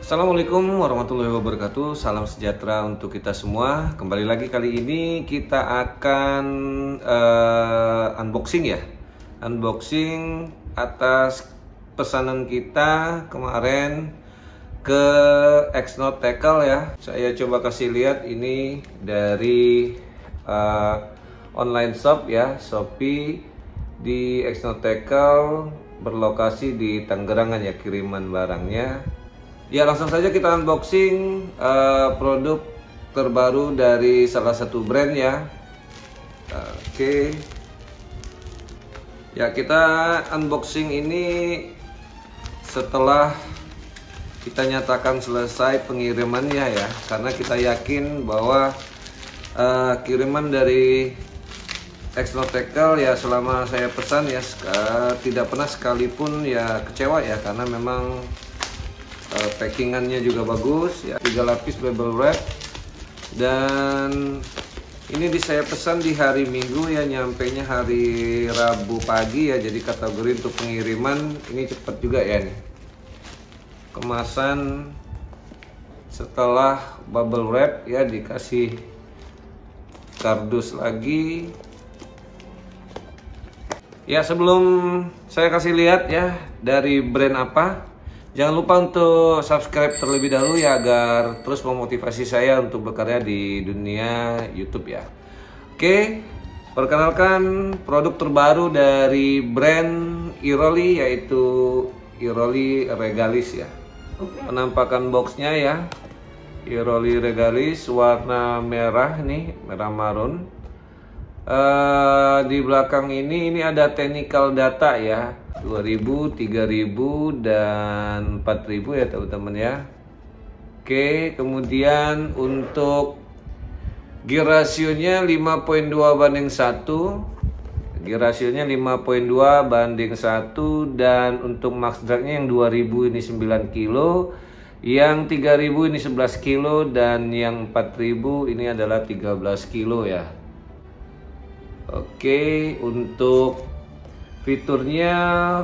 Assalamualaikum warahmatullahi wabarakatuh. Salam sejahtera untuk kita semua. Kembali lagi kali ini kita akan unboxing ya. Unboxing atas pesanan kita kemarin ke X-Note Tackle ya. Saya coba kasih lihat ini dari online shop ya, Shopee di X-Note Tackle, berlokasi di Tangerang ya kiriman barangnya. Ya, langsung saja kita unboxing produk terbaru dari salah satu brand ya. Oke. Ya, kita unboxing ini setelah kita nyatakan selesai pengirimannya ya, karena kita yakin bahwa kiriman dari X-Note Tackle ya, selama saya pesan ya tidak pernah sekalipun ya kecewa ya, karena memang packingannya juga bagus ya, 3 lapis bubble wrap. Dan ini saya pesan di hari Minggu ya, nyampainya hari Rabu pagi ya, jadi kategori untuk pengiriman ini cepat juga ya nih. Kemasan setelah bubble wrap ya, dikasih kardus lagi ya. Sebelum saya kasih lihat ya dari brand apa, jangan lupa untuk subscribe terlebih dahulu ya, agar terus memotivasi saya untuk berkarya di dunia YouTube ya. Oke, perkenalkan produk terbaru dari brand Iroli, yaitu Iroli Regalis ya. Penampakan boxnya ya, Iroli Regalis warna merah nih, merah marun. Di belakang ini ada technical data ya, 2000, 3000 dan 4000 ya teman-teman ya. Oke, kemudian untuk gear rasionya 5.2:1. Gear rasionya 5.2 banding 1, dan untuk max dragnya yang 2000 ini 9 kilo, yang 3000 ini 11 kilo, dan yang 4000 ini adalah 13 kilo ya. Oke, untuk fiturnya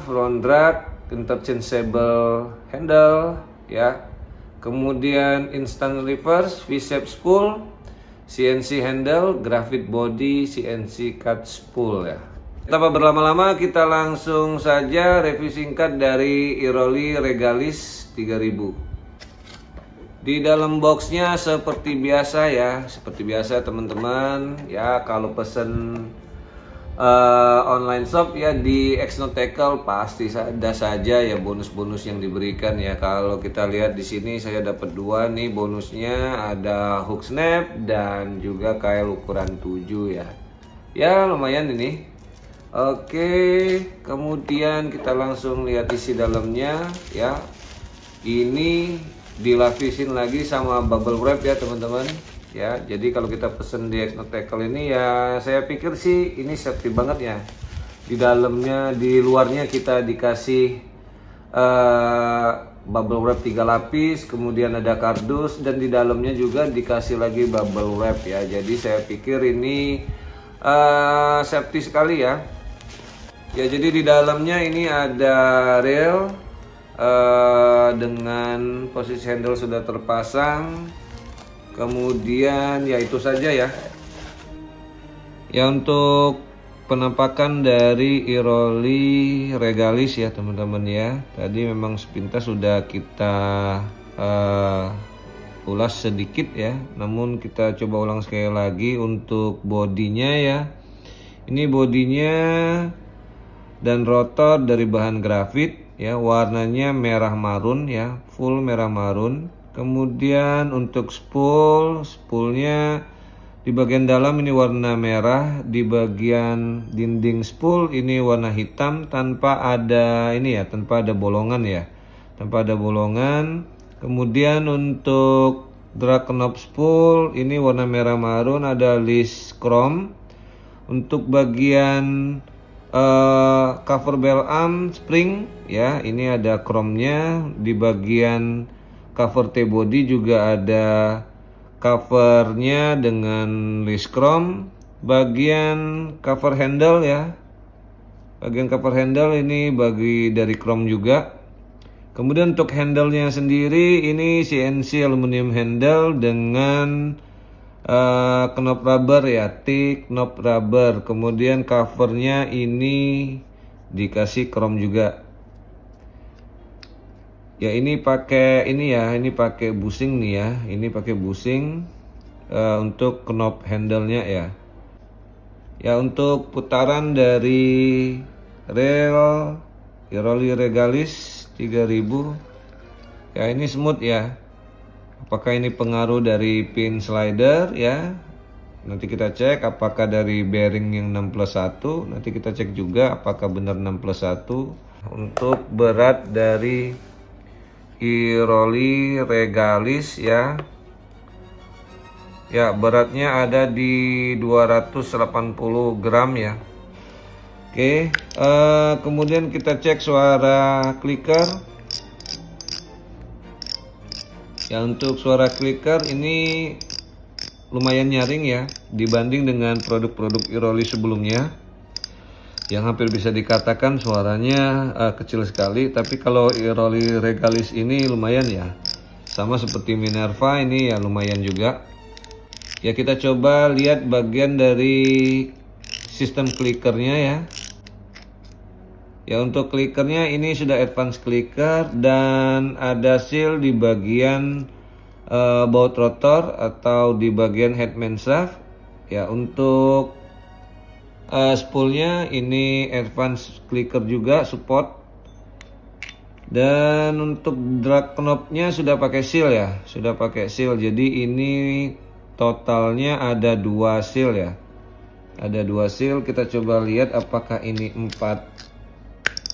front drag, interchangeable handle ya, kemudian instant reverse, V-shape spool, CNC handle, graphite body, CNC cut spool ya. Tanpa berlama-lama, kita langsung saja review singkat dari Iroli Regalis 3000. Di dalam boxnya seperti biasa ya, seperti biasa teman-teman ya, kalau pesen online shop ya di X-Note Tackle pasti ada saja ya bonus-bonus yang diberikan ya. Kalau kita lihat di sini saya dapat 2 nih bonusnya, ada hook snap dan juga kail ukuran 7 ya. Ya lumayan ini. Oke, kemudian kita langsung lihat isi dalamnya ya. Ini dilapisin lagi sama bubble wrap ya teman-teman ya. Jadi kalau kita pesen di X-Note Tackle ini ya, saya pikir sih ini safety banget ya. Di dalamnya, di luarnya kita dikasih bubble wrap 3 lapis, kemudian ada kardus, dan di dalamnya juga dikasih lagi bubble wrap ya. Jadi saya pikir ini safety sekali ya. Ya, jadi di dalamnya ini ada reel dengan posisi handle sudah terpasang. Kemudian ya itu saja ya. Ya, untuk penampakan dari Iroli Regalis ya teman-teman ya. Tadi memang sepintas sudah kita ulas sedikit ya, namun kita coba ulang sekali lagi untuk bodinya ya. Ini bodinya dan rotor dari bahan grafit ya, warnanya merah marun ya, full merah marun. Kemudian untuk spoolnya di bagian dalam ini warna merah, di bagian dinding spool ini warna hitam tanpa ada ini ya, tanpa ada bolongan ya, tanpa ada bolongan. Kemudian untuk drag knob spool ini warna merah marun, ada list chrome. Untuk bagian cover bell arm spring ya, ini ada chrome-nya. Di bagian cover T-body juga ada covernya dengan list chrome. Bagian cover handle ya, bagian cover handle ini dari chrome juga. Kemudian untuk handle-nya sendiri ini CNC aluminium handle dengan knob rubber ya, thick knob rubber. Kemudian covernya ini dikasih chrome juga. Ya ini pakai ini ya, ini pakai bushing nih ya, ini pakai bushing untuk knob handle-nya ya. Ya untuk putaran dari rel Iroli Regalis 3000 ya, ini smooth ya. Apakah ini pengaruh dari pin slider ya, nanti kita cek. Apakah dari bearing yang 6+1, nanti kita cek juga apakah benar 6+1. Untuk berat dari Iroli Regalis ya, ya beratnya ada di 280 gram ya. Oke, kemudian kita cek suara clicker. Ya untuk suara clicker ini lumayan nyaring ya dibanding dengan produk-produk Iroli sebelumnya, yang hampir bisa dikatakan suaranya kecil sekali. Tapi kalau Iroli Regalis ini lumayan ya, sama seperti Minerva ini ya lumayan juga. Ya kita coba lihat bagian dari sistem clickernya ya. Ya untuk clickernya ini sudah advance clicker dan ada seal di bagian baut rotor atau di bagian headman shaft. Ya untuk spoolnya ini advance clicker juga support. Dan untuk drag knobnya sudah pakai seal ya, sudah pakai seal. Jadi ini totalnya ada 2 seal ya, ada 2 seal. Kita coba lihat apakah ini 4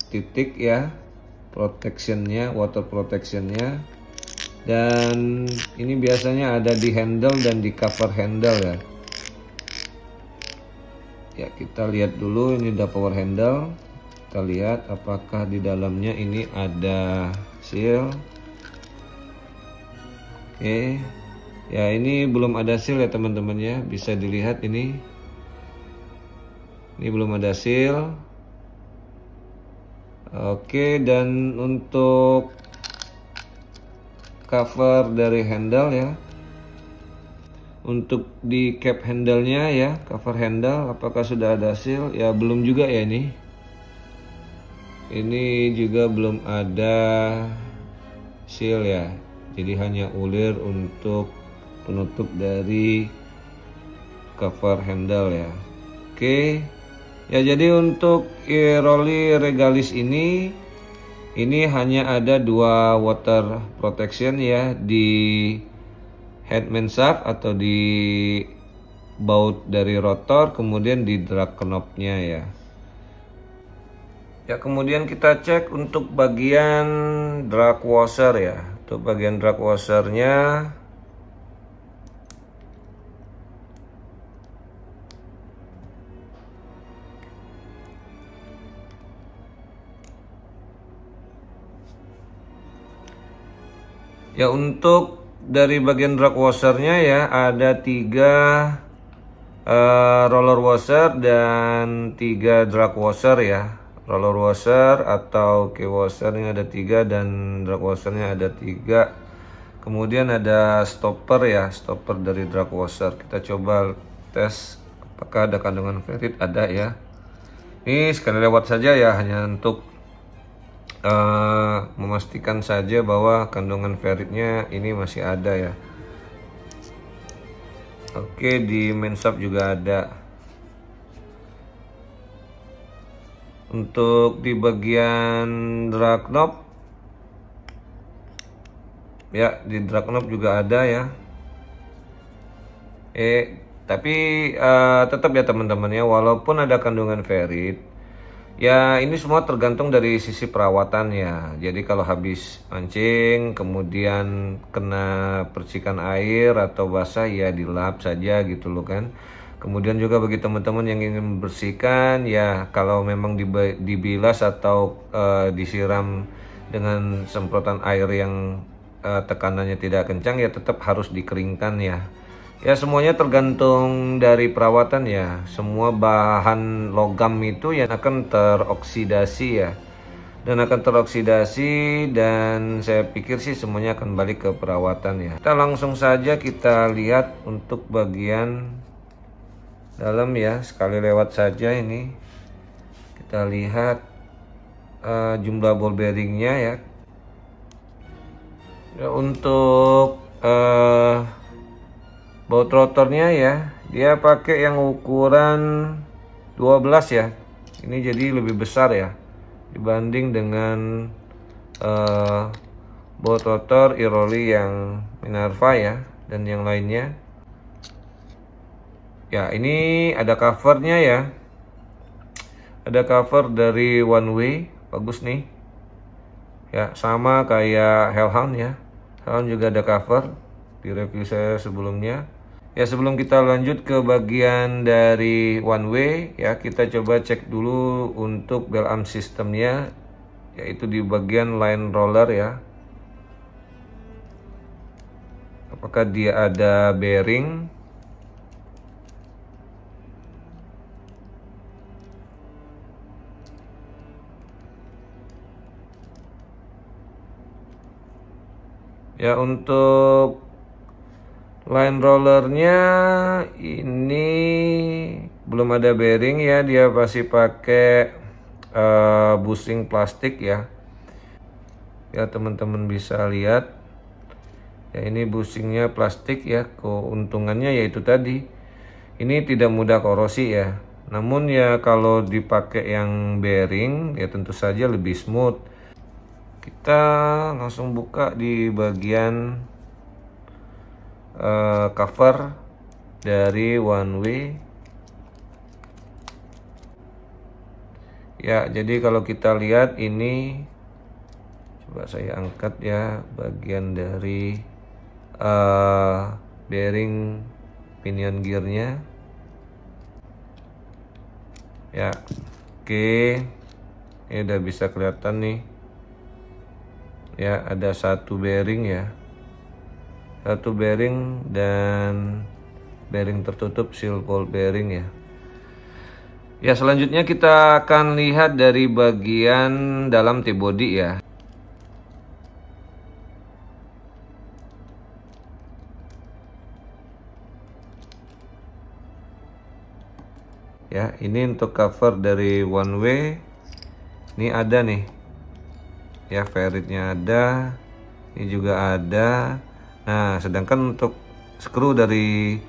titik ya protectionnya, water protectionnya. Dan ini biasanya ada di handle dan di cover handle ya. Ya kita lihat dulu, ini udah power handle. Kita lihat apakah di dalamnya ini ada seal. Oke ya, ini belum ada seal ya teman-teman ya, bisa dilihat ini belum ada seal. Oke, dan untuk cover dari handle ya, untuk di cap handle-nya ya, cover handle apakah sudah ada seal? Ya belum juga ya ini. Ini juga belum ada seal ya. Jadi hanya ulir untuk penutup dari cover handle ya. Oke. Ya jadi untuk Iroli Regalis ini hanya ada 2 water protection ya, di headman shaft atau di baut dari rotor, kemudian di drag knobnya ya. Ya kemudian kita cek untuk bagian drag washer ya. Untuk bagian drag washernya ya, untuk dari bagian drag washernya ya ada 3 roller washer dan 3 drag washer ya. Roller washer atau key washernya ada 3 dan drag washernya ada 3. Kemudian ada stopper ya, stopper dari drag washer. Kita coba tes apakah ada kandungan ferrit, ada ya. Ini sekali lewat saja ya, hanya untuk memastikan saja bahwa kandungan ferritnya ini masih ada ya. Oke, di main shaft juga ada. Untuk di bagian drag knob ya, di drag knob juga ada ya. Tapi tetap ya teman-teman ya, walaupun ada kandungan ferrit ya, ini semua tergantung dari sisi perawatan ya. Jadi kalau habis mancing kemudian kena percikan air atau basah ya dilap saja gitu loh kan. Kemudian juga bagi teman-teman yang ingin membersihkan ya, kalau memang dibilas atau disiram dengan semprotan air yang tekanannya tidak kencang ya, tetap harus dikeringkan ya. Ya semuanya tergantung dari perawatan ya. Semua bahan logam itu yang akan teroksidasi ya. dan akan teroksidasi, dan saya pikir sih semuanya akan balik ke perawatan ya. Kita langsung saja kita lihat untuk bagian dalam ya, sekali lewat saja ini. Kita lihat jumlah ball bearingnya ya. Untuk baut rotornya ya, dia pakai yang ukuran 12 ya. Ini jadi lebih besar ya dibanding dengan baut rotor Iroli yang Minerva ya dan yang lainnya. Ya, ini ada covernya ya. Ada cover dari One Way, bagus nih. Ya, sama kayak Hellhound ya. Hellhound juga ada cover di review saya sebelumnya. Ya, sebelum kita lanjut ke bagian dari One Way ya, kita coba cek dulu untuk bell arm sistemnya, yaitu di bagian line roller ya. Apakah dia ada bearing? Ya, untuk line rollernya ini belum ada bearing ya, dia pasti pakai bushing plastik ya. Ya, teman-teman bisa lihat ya, ini bushingnya plastik ya. Keuntungannya yaitu tadi ini tidak mudah korosi ya. Namun ya kalau dipakai yang bearing ya tentu saja lebih smooth. Kita langsung buka di bagian cover dari One Way ya. Jadi kalau kita lihat ini, coba saya angkat ya bagian dari bearing pinion gearnya ya. Oke, ini udah bisa kelihatan nih ya, ada satu bearing ya, satu bearing dan bearing tertutup seal ball bearing ya. Ya, selanjutnya kita akan lihat dari bagian dalam T-body ya. Ya, ini untuk cover dari One Way. Ini ada nih ya, ferritnya ada, ini juga ada. Nah, sedangkan untuk skru dari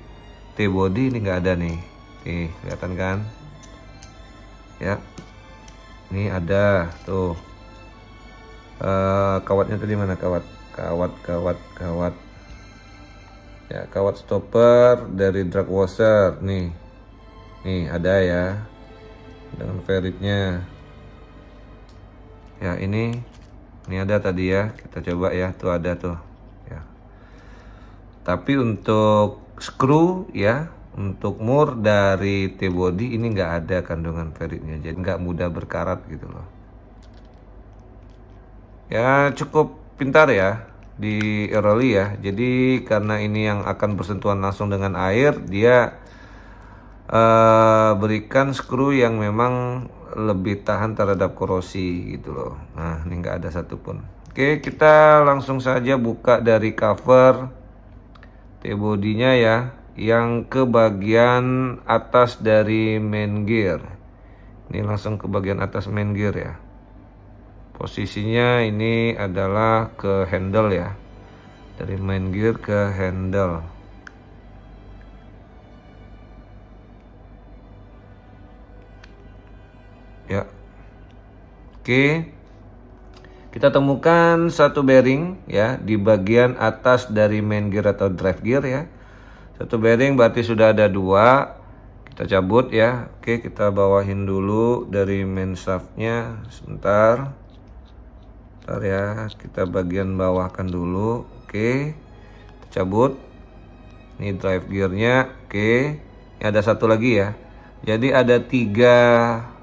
T-body ini nggak ada nih. Nih, kelihatan kan? Ya, ini ada tuh. Kawatnya tadi mana kawat? Kawat. Ya, kawat stopper dari drag washer nih. Nih ada ya, dengan ferritnya. Ya, ini ada tadi ya, kita coba ya, tuh ada tuh ya. Tapi untuk skru ya, untuk mur dari T-body ini nggak ada kandungan ferritnya, jadi nggak mudah berkarat gitu loh ya. Cukup pintar ya di Iroli ya. Jadi karena ini yang akan bersentuhan langsung dengan air, dia berikan skru yang memang lebih tahan terhadap korosi gitu loh. Nah, ini nggak ada satupun. Oke, kita langsung saja buka dari cover T-body-nya ya, yang ke bagian atas dari main gear. Ini langsung ke bagian atas main gear ya. Posisinya ini adalah ke handle ya, dari main gear ke handle. Ya, oke, kita temukan satu bearing ya di bagian atas dari main gear atau drive gear ya. Satu bearing berarti sudah ada dua. Kita cabut ya. Oke, kita bawahin dulu dari main shaftnya. Sebentar ya, kita bagian bawahkan dulu. Oke, kita cabut. Ini drive gearnya. Oke, ini ada satu lagi ya. Jadi ada 3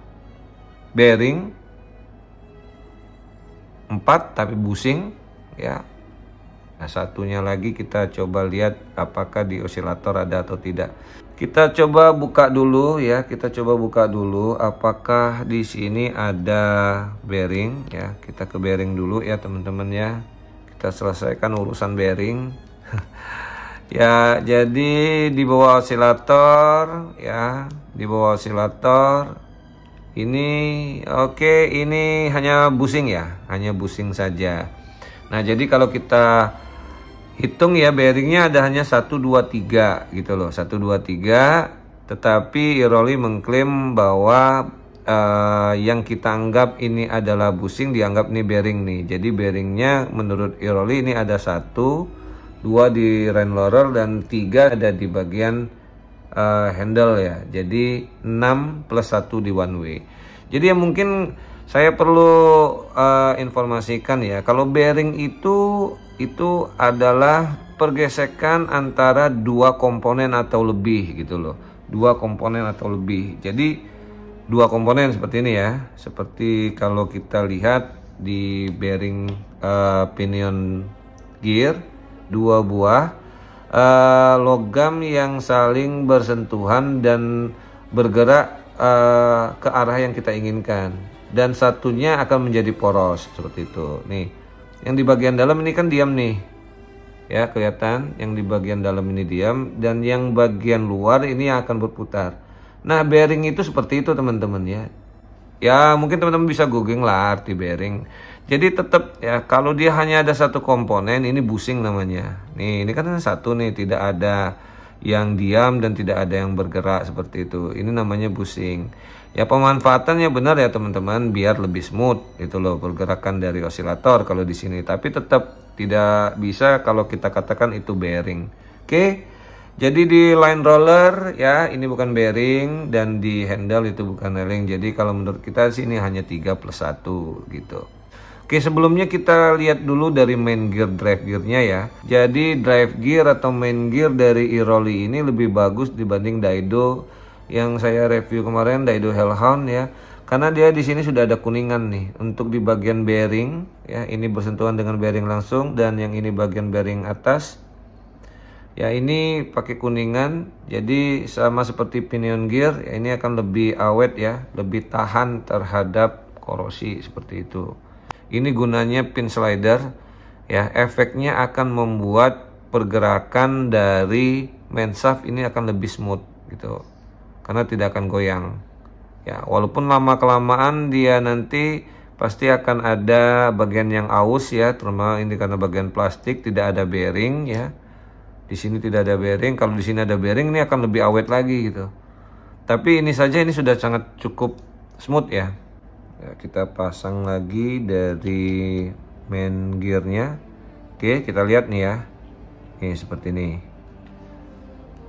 bearing, 4 tapi bushing ya. Nah, satunya lagi kita coba lihat apakah di osilator ada atau tidak. Kita coba buka dulu ya, kita coba buka dulu apakah di sini ada bearing ya. Kita ke bearing dulu ya teman-teman ya. Kita selesaikan urusan bearing. Ya, jadi di bawah osilator ya, di bawah osilator ini oke, ini hanya busing ya, hanya busing saja. Nah, jadi kalau kita hitung ya, bearingnya ada hanya 1 2 3 gitu loh, 1 2 3. Tetapi Iroli mengklaim bahwa yang kita anggap ini adalah busing dianggap ini bearing nih. Jadi bearingnya menurut Iroli ini ada 1 2 di Rain Laurel dan 3 ada di bagian handle ya. Jadi 6 plus 1 di one way. Jadi yang mungkin saya perlu informasikan ya, kalau bearing itu adalah pergesekan antara 2 komponen atau lebih gitu loh. 2 komponen atau lebih. Jadi 2 komponen seperti ini ya. Seperti kalau kita lihat di bearing pinion gear, 2 buah logam yang saling bersentuhan dan bergerak ke arah yang kita inginkan, dan satunya akan menjadi poros seperti itu. Nih, yang di bagian dalam ini kan diam nih ya, kelihatan yang di bagian dalam ini diam dan yang bagian luar ini akan berputar. Nah, bearing itu seperti itu teman-teman ya. Ya mungkin teman-teman bisa googling lah arti bearing. Jadi tetap ya, kalau dia hanya ada 1 komponen, ini busing namanya. Nih, ini kan 1 nih, tidak ada yang diam dan tidak ada yang bergerak seperti itu. Ini namanya busing. Ya pemanfaatannya benar ya teman-teman, biar lebih smooth itu loh pergerakan dari osilator kalau di sini. Tapi tetap tidak bisa kalau kita katakan itu bearing. Oke. Jadi di line roller ya ini bukan bearing, dan di handle itu bukan bearing. Jadi kalau menurut kita sih ini hanya 3 plus 1 gitu. Oke, sebelumnya kita lihat dulu dari main gear drive gearnya ya. Jadi drive gear atau main gear dari Iroli ini lebih bagus dibanding Daido yang saya review kemarin, Daido Hellhound ya. Karena dia di sini sudah ada kuningan nih untuk di bagian bearing ya. Ini bersentuhan dengan bearing langsung, dan yang ini bagian bearing atas. Ya ini pakai kuningan, jadi sama seperti pinion gear ya, ini akan lebih awet ya, lebih tahan terhadap korosi seperti itu. Ini gunanya pin slider ya, efeknya akan membuat pergerakan dari main shaft ini akan lebih smooth gitu, karena tidak akan goyang ya. Walaupun lama kelamaan dia nanti pasti akan ada bagian yang aus ya, terutama ini karena bagian plastik tidak ada bearing ya. Di sini tidak ada bearing, kalau di sini ada bearing ini akan lebih awet lagi gitu. Tapi ini saja ini sudah sangat cukup smooth ya. Ya, kita pasang lagi dari main gearnya. Oke, kita lihat nih ya. Nih seperti ini.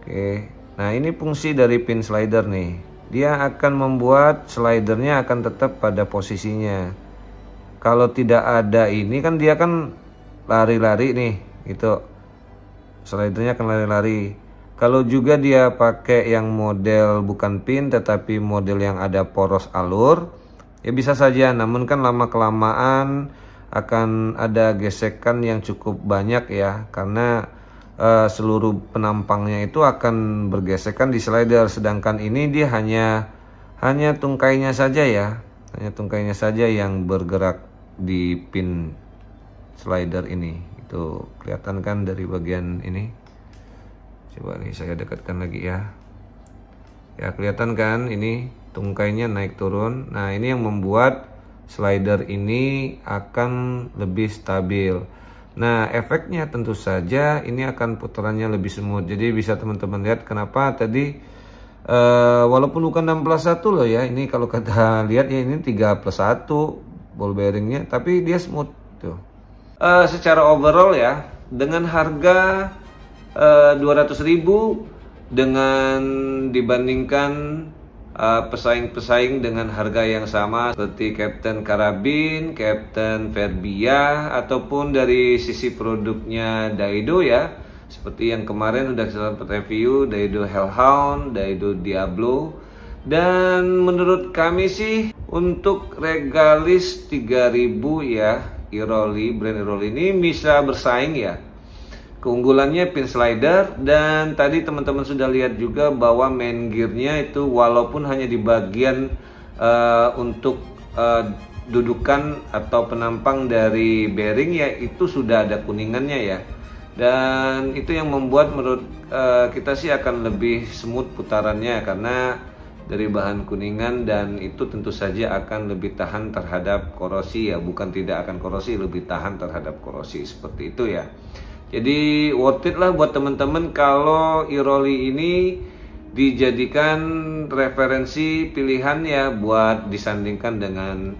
Oke, nah ini fungsi dari pin slider nih. Dia akan membuat slidernya akan tetap pada posisinya. Kalau tidak ada ini kan dia kan lari-lari nih gitu. Slidernya akan lari-lari. Kalau juga dia pakai yang model bukan pin tetapi model yang ada poros alur, ya bisa saja. Namun kan lama kelamaan akan ada gesekan yang cukup banyak ya, karena seluruh penampangnya itu akan bergesekan di slider. Sedangkan ini dia hanya tungkainya saja ya, hanya tungkainya saja yang bergerak di pin slider ini. Tuh kelihatan kan dari bagian ini. Coba nih saya dekatkan lagi ya. Ya kelihatan kan ini tungkainya naik turun. Nah ini yang membuat slider ini akan lebih stabil. Nah efeknya tentu saja ini akan putarannya lebih smooth. Jadi bisa teman-teman lihat kenapa tadi walaupun bukan 6 plus 1 loh ya. Ini kalau kita lihat ya ini 3 plus 1 ball bearingnya, tapi dia smooth tuh. Secara overall ya, dengan harga 200.000 dengan dibandingkan pesaing-pesaing dengan harga yang sama seperti Captain Carabin, Captain Verbia, ataupun dari sisi produknya Daido ya, seperti yang kemarin udah kita review Daido Hellhound, Daido Diablo. Dan menurut kami sih untuk Regalis 3000 ya, Iroli, brand Iroli ini bisa bersaing ya Keunggulannya pin slider, dan tadi teman-teman sudah lihat juga bahwa main gearnya itu walaupun hanya di bagian untuk dudukan atau penampang dari bearing ya, itu sudah ada kuningannya ya, dan itu yang membuat menurut kita sih akan lebih smooth putarannya karena dari bahan kuningan, dan itu tentu saja akan lebih tahan terhadap korosi ya, bukan tidak akan korosi, lebih tahan terhadap korosi seperti itu ya. Jadi worth it lah buat teman-teman kalau e-rolly ini dijadikan referensi pilihan ya buat disandingkan dengan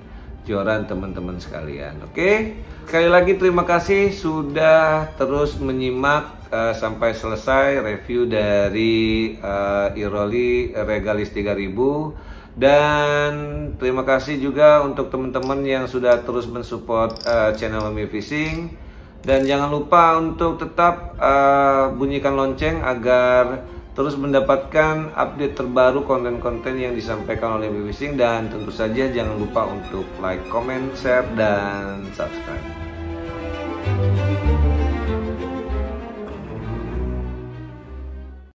joran teman-teman sekalian. Oke, sekali lagi terima kasih sudah terus menyimak sampai selesai review dari e-rolly Regalis 3000, dan terima kasih juga untuk teman-teman yang sudah terus mensupport channel Mami Fishing. Dan jangan lupa untuk tetap bunyikan lonceng agar terus mendapatkan update terbaru konten-konten yang disampaikan oleh Mami Fishing. Dan tentu saja jangan lupa untuk like, comment, share, dan subscribe.